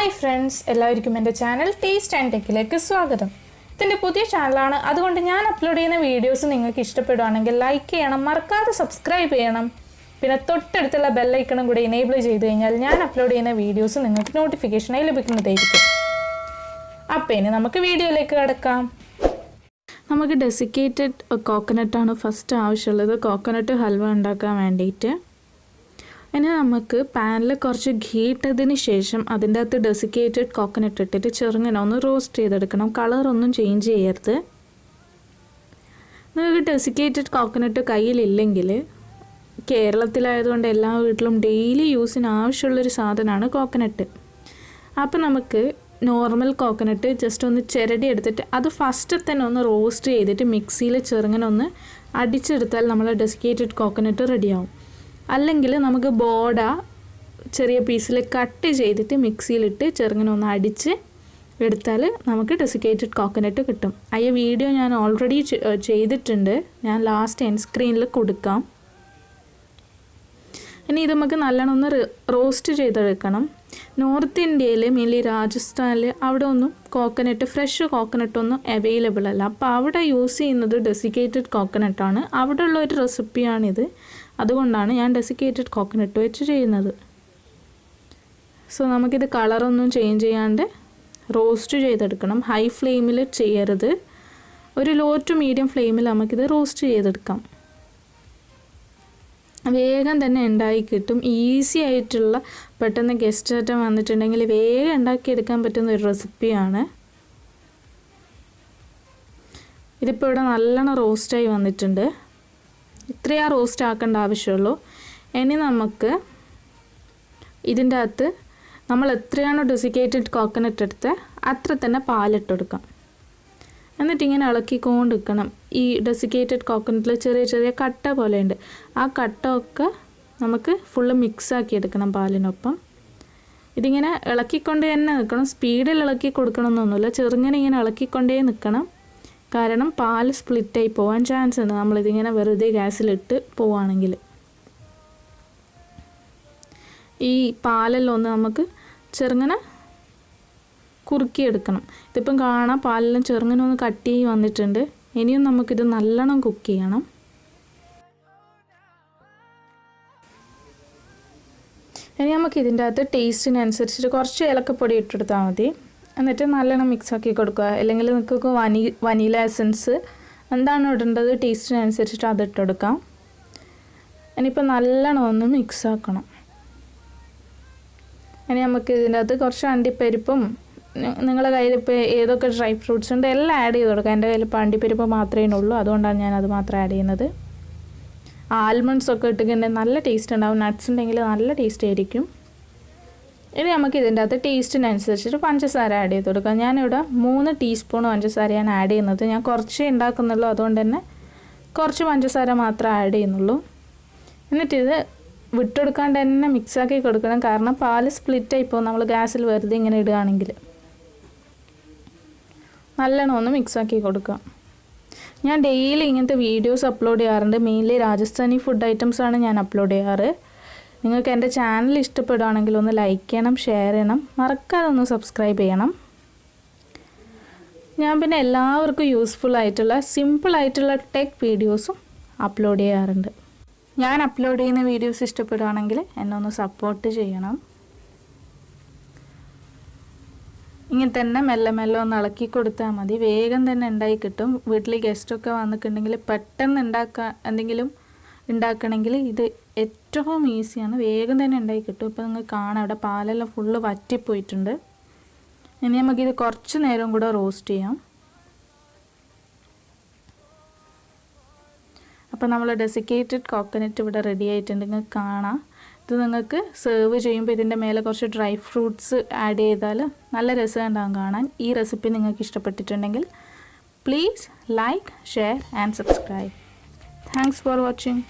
Hi friends, എല്ലാവർക്കും എൻ്റെ channel taste and ടെക്കിലേക്ക് സ്വാഗതം. ഇതിൻ്റെ പുതിയ ചാനലാണ്, അതുകൊണ്ട് ഞാൻ അപ്ലോഡ് ചെയ്യുന്ന വീഡിയോസ് നിങ്ങൾക്ക് ഇഷ്ടപ്പെടുകയാണെങ്കിൽ ലൈക്ക് ചെയ്യണം, മറക്കാതെ സബ്സ്ക്രൈബ് ചെയ്യണം. പിന്നെ തൊട്ടടുത്തുള്ള ബെൽ ഐക്കണും കൂടി എനേബിൾ ചെയ്ത് കഴിഞ്ഞാൽ ഞാൻ അപ്ലോഡ് ചെയ്യുന്ന വീഡിയോസ് നിങ്ങൾക്ക് നോട്ടിഫിക്കേഷനായി ലഭിക്കുന്നതായിരിക്കും. അപ്പോൾ ഇനി നമുക്ക് വീഡിയോയിലേക്ക് കടക്കാം. നമുക്ക് ഡെസിക്കേറ്റഡ് കോക്കനട്ടാണ് ഫസ്റ്റ് ആവശ്യമുള്ളത് കോക്കനട്ട് ഹൽവ ഉണ്ടാക്കാൻ വേണ്ടിയിട്ട്. ഇനി നമുക്ക് പാനിൽ കുറച്ച് ഘീ ഇട്ടതിന് ശേഷം അതിൻ്റെ അകത്ത് ഡെസിക്കേറ്റഡ് കോക്കനട്ട് ഇട്ടിട്ട് ചെറുങ്ങനെ ഒന്ന് റോസ്റ്റ് ചെയ്തെടുക്കണം. കളറൊന്നും ചേഞ്ച് ചെയ്യരുത്. നിങ്ങൾക്ക് ഡെസിക്കേറ്റഡ് കോക്കനട്ട് കയ്യിലില്ലെങ്കിൽ കേരളത്തിലായതുകൊണ്ട് എല്ലാ വീട്ടിലും ഡെയിലി യൂസിന് ആവശ്യമുള്ളൊരു സാധനമാണ് കോക്കനട്ട്. അപ്പോൾ നമുക്ക് നോർമൽ കോക്കനട്ട് ജസ്റ്റ് ഒന്ന് ചിരടി എടുത്തിട്ട് അത് ഫസ്റ്റ് തന്നെ ഒന്ന് റോസ്റ്റ് ചെയ്തിട്ട് മിക്സിയിൽ ചെറുങ്ങനെ ഒന്ന് അടിച്ചെടുത്താൽ നമ്മൾ ഡെസിക്കേറ്റഡ് കോക്കനട്ട് റെഡിയാവും. അല്ലെങ്കിൽ നമുക്ക് ബോഡ ചെറിയ പീസിൽ കട്ട് ചെയ്തിട്ട് മിക്സിയിലിട്ട് ചെറുങ്ങനെ ഒന്ന് അടിച്ച് എടുത്താൽ നമുക്ക് ഡെസിക്കേറ്റഡ് കോക്കനട്ട് കിട്ടും. ഈ വീഡിയോ ഞാൻ ഓൾറെഡി ചെയ്തിട്ടുണ്ട്, ഞാൻ ലാസ്റ്റ് എൻഡ് സ്ക്രീനിൽ കൊടുക്കാം. ഇനി ഇത് നമുക്ക് നല്ലോണം ഒന്ന് റോസ്റ്റ് ചെയ്തെടുക്കണം. നോർത്ത് ഇന്ത്യയിൽ മെയിൻലി രാജസ്ഥാനിൽ അവിടെ ഒന്നും കോക്കനട്ട് ഫ്രഷ് കോക്കനട്ടൊന്നും അവൈലബിൾ അല്ല. അപ്പോൾ അവിടെ യൂസ് ചെയ്യുന്നത് ഡെസിക്കേറ്റഡ് കോക്കനട്ടാണ്. അവിടെ ഉള്ള ഒരു റെസിപ്പിയാണിത്. അതുകൊണ്ടാണ് ഞാൻ ഡെസിക്കേറ്റഡ് കോക്കനട്ട് വെച്ച് ചെയ്യുന്നത്. സോ നമുക്കിത് കളറൊന്നും ചേഞ്ച് ചെയ്യാണ്ട് റോസ്റ്റ് ചെയ്തെടുക്കണം. ഹൈ ഫ്ലെയിമിൽ ചെയ്യരുത്, ഒരു ലോ ടു മീഡിയം ഫ്ലെയിമിൽ നമുക്കിത് റോസ്റ്റ് ചെയ്തെടുക്കാം. വേഗം തന്നെ ഉണ്ടാക്കി കിട്ടും. ഈസി ആയിട്ടുള്ള പെട്ടെന്ന് ഗസ്റ്റ് ഐറ്റം വന്നിട്ടുണ്ടെങ്കിൽ വേഗം ഉണ്ടാക്കിയെടുക്കാൻ പറ്റുന്ന ഒരു റെസിപ്പിയാണ്. ഇതിപ്പോൾ ഇവിടെ നല്ലോണം റോസ്റ്റായി വന്നിട്ടുണ്ട്. ഇത്രയും റോസ്റ്റ് ആക്കേണ്ട ആവശ്യമുള്ളൂ. ഇനി നമുക്ക് ഇതിൻ്റെ അകത്ത് നമ്മൾ എത്രയാണോ ഡെസിക്കേറ്റഡ് കോക്കനട്ട് എടുത്ത് അത്ര തന്നെ പാലിട്ടെടുക്കാം. എന്നിട്ടിങ്ങനെ ഇളക്കിക്കൊണ്ട് നിൽക്കണം. ഈ ഡെസിക്കേറ്റഡ് കോക്കനട്ടിൽ ചെറിയ ചെറിയ കട്ട പോലെയുണ്ട്. ആ കട്ട ഒക്കെ നമുക്ക് ഫുള്ള് മിക്സാക്കി എടുക്കണം പാലിനൊപ്പം. ഇതിങ്ങനെ ഇളക്കിക്കൊണ്ടേ തന്നെ നിൽക്കണം. സ്പീഡിൽ ഇളക്കി കൊടുക്കണമെന്നൊന്നുമില്ല, ചെറുങ്ങനെ ഇങ്ങനെ ഇളക്കിക്കൊണ്ടേ നിൽക്കണം. കാരണം പാല് സ്പ്ലിറ്റായി പോകാൻ ചാൻസ് ഉണ്ട് നമ്മളിതിങ്ങനെ വെറുതെ ഗ്യാസിലിട്ട് പോവുകയാണെങ്കിൽ. ഈ പാലെല്ലാം ഒന്ന് നമുക്ക് ചെറുങ്ങനെ കുറുക്കിയെടുക്കണം. ഇതിപ്പം കാണാം പാലെല്ലാം ചെറുങ്ങനെ ഒന്ന് കട്ടി വന്നിട്ടുണ്ട്. ഇനിയും നമുക്കിത് നല്ലോണം കുക്ക് ചെയ്യണം. ഇനി നമുക്ക് ഇതിൻ്റെ അകത്ത് ടേസ്റ്റിനനുസരിച്ചിട്ട് കുറച്ച് ഏലക്കപ്പൊടി ഇട്ടെടുത്താൽ മതി. എന്നിട്ട് നല്ലോണം മിക്സാക്കി കൊടുക്കുക. അല്ലെങ്കിൽ നിങ്ങൾക്ക് വനീല എസൻസ് എന്താണ് ഇടേണ്ടത് ടേസ്റ്റിനനുസരിച്ചിട്ട് അത് ഇട്ടെടുക്കാം. ഇനിയിപ്പോൾ നല്ലോണം ഒന്ന് മിക്സാക്കണം. ഇനി നമുക്ക് ഇതിൻ്റെ അകത്ത് കുറച്ച് അണ്ടിപ്പരിപ്പും നിങ്ങളുടെ കയ്യിൽ ഇപ്പോൾ ഏതൊക്കെ ഡ്രൈ ഫ്രൂട്ട്സ് ഉണ്ട് എല്ലാം ആഡ് ചെയ്ത് കൊടുക്കാം. എൻ്റെ കയ്യിൽ ഇപ്പോൾ അണ്ടിപ്പരിപ്പ് മാത്രമേ ഉള്ളൂ, അതുകൊണ്ടാണ് ഞാൻ അത് മാത്രം ആഡ് ചെയ്യുന്നത്. ആൽമണ്ട്സ് ഒക്കെ ഇട്ടിട്ടുണ്ടെങ്കിൽ നല്ല ടേസ്റ്റ് ഉണ്ടാവും. നട്ട്സ് ഉണ്ടെങ്കിൽ നല്ല ടേസ്റ്റ് ആയിരിക്കും. ഇനി നമുക്ക് ഇതിൻ്റെ അകത്ത് ടേസ്റ്റിനനുസരിച്ചിട്ട് പഞ്ചസാര ആഡ് ചെയ്ത് കൊടുക്കാം. ഞാനിവിടെ 3 ടീസ്പൂൺ പഞ്ചസാരയാണ് ആഡ് ചെയ്യുന്നത്. ഞാൻ കുറച്ചേ ഉണ്ടാക്കുന്നുള്ളൂ, അതുകൊണ്ട് തന്നെ കുറച്ച് പഞ്ചസാര മാത്രമേ ആഡ് ചെയ്യുന്നുള്ളൂ. എന്നിട്ടിത് വിട്ടെടുക്കാണ്ട് തന്നെ മിക്സാക്കി കൊടുക്കണം. കാരണം പാല് സ്പ്ലിറ്റായി പോകും നമ്മൾ ഗ്യാസിൽ വെറുതെ ഇങ്ങനെ ഇടുകയാണെങ്കിൽ. നല്ലോണം ഒന്ന് മിക്സാക്കി കൊടുക്കാം. ഞാൻ ഡെയിലി ഇങ്ങനത്തെ വീഡിയോസ് അപ്ലോഡ് ചെയ്യാറുണ്ട്. മെയിൻലി രാജസ്ഥാനി ഫുഡ് ഐറ്റംസാണ് ഞാൻ അപ്ലോഡ് ചെയ്യാറ്. നിങ്ങൾക്ക് എൻ്റെ ചാനൽ ഇഷ്ടപ്പെടുകയാണെങ്കിൽ ഒന്ന് ലൈക്ക് ചെയ്യണം, ഷെയർ ചെയ്യണം, മറക്കാതെ ഒന്ന് സബ്സ്ക്രൈബ് ചെയ്യണം. ഞാൻ പിന്നെ എല്ലാവർക്കും യൂസ്ഫുൾ ആയിട്ടുള്ള സിമ്പിൾ ആയിട്ടുള്ള ടെക് വീഡിയോസും അപ്ലോഡ് ചെയ്യാറുണ്ട്. ഞാൻ അപ്ലോഡ് ചെയ്യുന്ന വീഡിയോസ് ഇഷ്ടപ്പെടുകയാണെങ്കിൽ എന്നെ ഒന്ന് സപ്പോർട്ട് ചെയ്യണം. ഇങ്ങനെ തന്നെ മെല്ലെ മെല്ലെ ഒന്ന് ഇളക്കി കൊടുത്താൽ മതി. വേഗം തന്നെ ഉണ്ടായി കിട്ടും. വീട്ടിൽ ഗസ്റ്റൊക്കെ വന്നിട്ടുണ്ടെങ്കിൽ പെട്ടെന്ന് എന്തെങ്കിലും ഉണ്ടാക്കണമെങ്കിൽ ഇത് ഏറ്റവും ഈസിയാണ്. വേഗം തന്നെ ഉണ്ടായി കിട്ടും. ഇപ്പോൾ നിങ്ങൾക്ക് കാണാം ഇവിടെ പാലെല്ലാം ഫുള്ള് വറ്റിപ്പോയിട്ടുണ്ട്. ഇനി നമുക്കിത് കുറച്ച് നേരം കൂടെ റോസ്റ്റ് ചെയ്യാം. അപ്പോൾ നമ്മൾ ഡെസിക്കേറ്റഡ് കോക്കനട്ട് ഇവിടെ റെഡി ആയിട്ടുണ്ട്. നിങ്ങൾക്ക് കാണാം. ഇത് നിങ്ങൾക്ക് സെർവ് ചെയ്യുമ്പോൾ ഇതിൻ്റെ മേലെ കുറച്ച് ഡ്രൈ ഫ്രൂട്ട്സ് ആഡ് ചെയ്താൽ നല്ല രസമുണ്ടാകും കാണാൻ. ഈ റെസിപ്പി നിങ്ങൾക്ക് ഇഷ്ടപ്പെട്ടിട്ടുണ്ടെങ്കിൽ please like, share and subscribe. Thanks for watching.